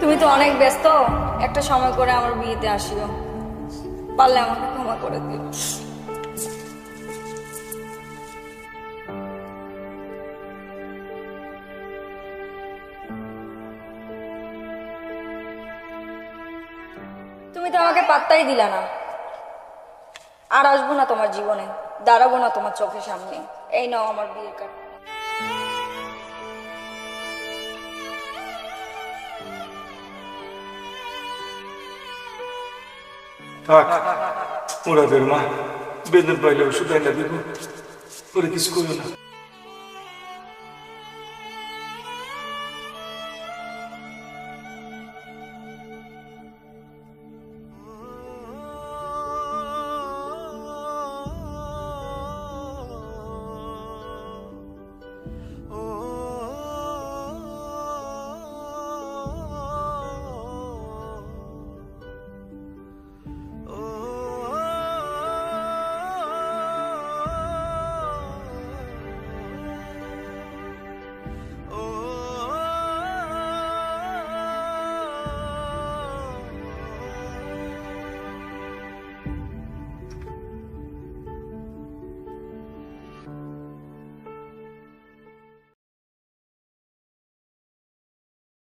তুমি তো অনেক ব্যস্ত, একটা সময় করে আমার বিয়েতে আসিও, পারলে আমাকে ক্ষমা করে দিও। তুমি তো আমাকে পাত্তাই দিলা না, আর আসবো না তোমার জীবনে, দাঁড়াবো না তোমার চোখের সামনে। এই নাও আমার বিয়ের কার্ড। থাক, মুরাদের মা বেতন পাইলে ওষুধ আইনা দিব, করে কিছু করো না।